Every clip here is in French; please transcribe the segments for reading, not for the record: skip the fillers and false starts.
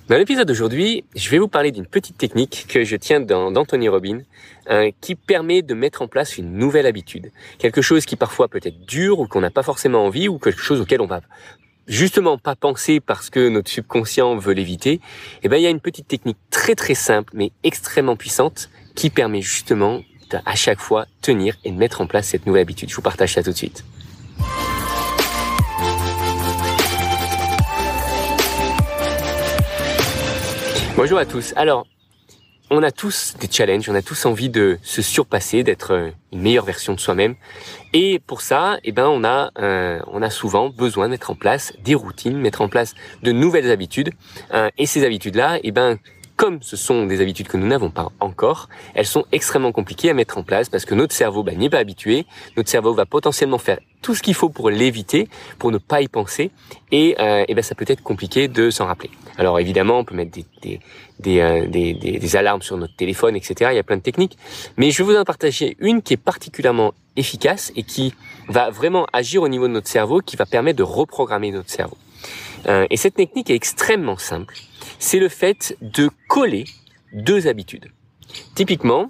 Dans l'épisode d'aujourd'hui, je vais vous parler d'une petite technique que je tiens d'Anthony Robbins qui permet de mettre en place une nouvelle habitude. Quelque chose qui parfois peut être dur ou qu'on n'a pas forcément envie ou quelque chose auquel on va justement pas penser parce que notre subconscient veut l'éviter. Et ben, il y a une petite technique très très simple mais extrêmement puissante qui permet justement à chaque fois tenir et de mettre en place cette nouvelle habitude. Je vous partage ça tout de suite. Bonjour à tous. Alors, on a tous des challenges, on a tous envie de se surpasser, d'être une meilleure version de soi-même. Et pour ça, on a souvent besoin de mettre en place des routines, mettre en place de nouvelles habitudes. Et ces habitudes-là, comme ce sont des habitudes que nous n'avons pas encore, elles sont extrêmement compliquées à mettre en place parce que notre cerveau n'y est pas habitué. Notre cerveau va potentiellement faire tout ce qu'il faut pour l'éviter, pour ne pas y penser. Et ça peut être compliqué de s'en rappeler. Alors évidemment, on peut mettre des alarmes sur notre téléphone, etc. Il y a plein de techniques. Mais je vais vous en partager une qui est particulièrement efficace et qui va vraiment agir au niveau de notre cerveau, qui va permettre de reprogrammer notre cerveau. Et cette technique est extrêmement simple. C'est le fait de coller deux habitudes. Typiquement,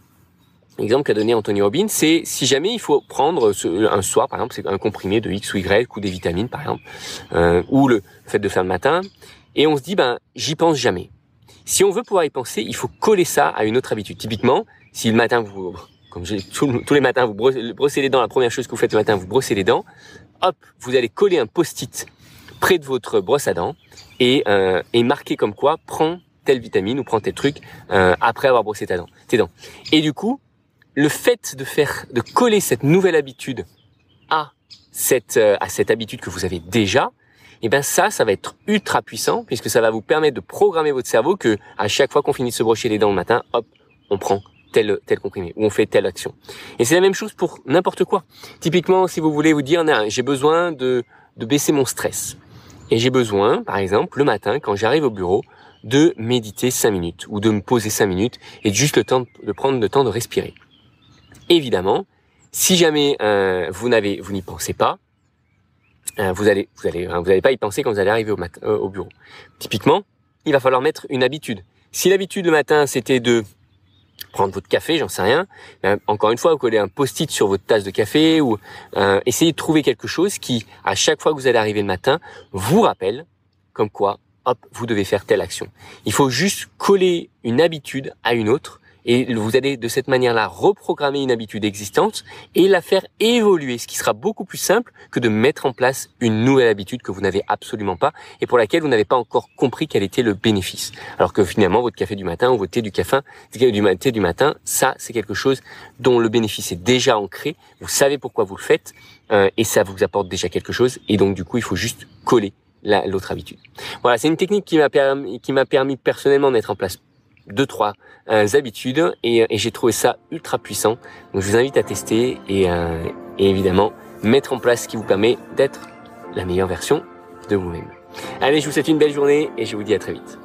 l'exemple qu'a donné Anthony Robbins, c'est si jamais il faut prendre un soir, par exemple, c'est un comprimé de X ou Y ou des vitamines, par exemple, ou le fait de faire le matin, et on se dit, j'y pense jamais. Si on veut pouvoir y penser, il faut coller ça à une autre habitude. Typiquement, si le matin, tous les matins, vous brossez les dents, la première chose que vous faites le matin, vous brossez les dents, hop, vous allez coller un post-it près de votre brosse à dents et marquer comme quoi, prends telle vitamine ou prends tel truc après avoir brossé tes dents. Et du coup, le fait de coller cette nouvelle habitude à cette habitude que vous avez déjà, ça va être ultra puissant puisque ça va vous permettre de programmer votre cerveau que à chaque fois qu'on finit de se brosser les dents le matin, hop, on prend tel comprimé ou on fait telle action. Et c'est la même chose pour n'importe quoi. Typiquement, si vous voulez vous dire, j'ai besoin de baisser mon stress. Et j'ai besoin, par exemple, le matin, quand j'arrive au bureau, de méditer 5 minutes ou de me poser 5 minutes et juste de prendre le temps de respirer. Évidemment, si jamais vous n'y pensez pas, vous allez pas y penser quand vous allez arriver au bureau. Typiquement, il va falloir mettre une habitude. Si l'habitude le matin, c'était de prendre votre café, j'en sais rien. Encore une fois, vous collez un post-it sur votre tasse de café ou essayez de trouver quelque chose qui, à chaque fois que vous allez arriver le matin, vous rappelle comme quoi, hop, vous devez faire telle action. Il faut juste coller une habitude à une autre et vous allez de cette manière-là reprogrammer une habitude existante et la faire évoluer, ce qui sera beaucoup plus simple que de mettre en place une nouvelle habitude que vous n'avez absolument pas et pour laquelle vous n'avez pas encore compris quel était le bénéfice. Alors que finalement, votre café du matin ou votre thé du matin, ça, c'est quelque chose dont le bénéfice est déjà ancré. Vous savez pourquoi vous le faites et ça vous apporte déjà quelque chose et donc du coup, il faut juste coller l'autre habitude. Voilà, c'est une technique qui m'a permis personnellement de mettre en place 2-3 habitudes et j'ai trouvé ça ultra puissant. Donc je vous invite à tester et évidemment mettre en place ce qui vous permet d'être la meilleure version de vous-même. Allez, je vous souhaite une belle journée et je vous dis à très vite.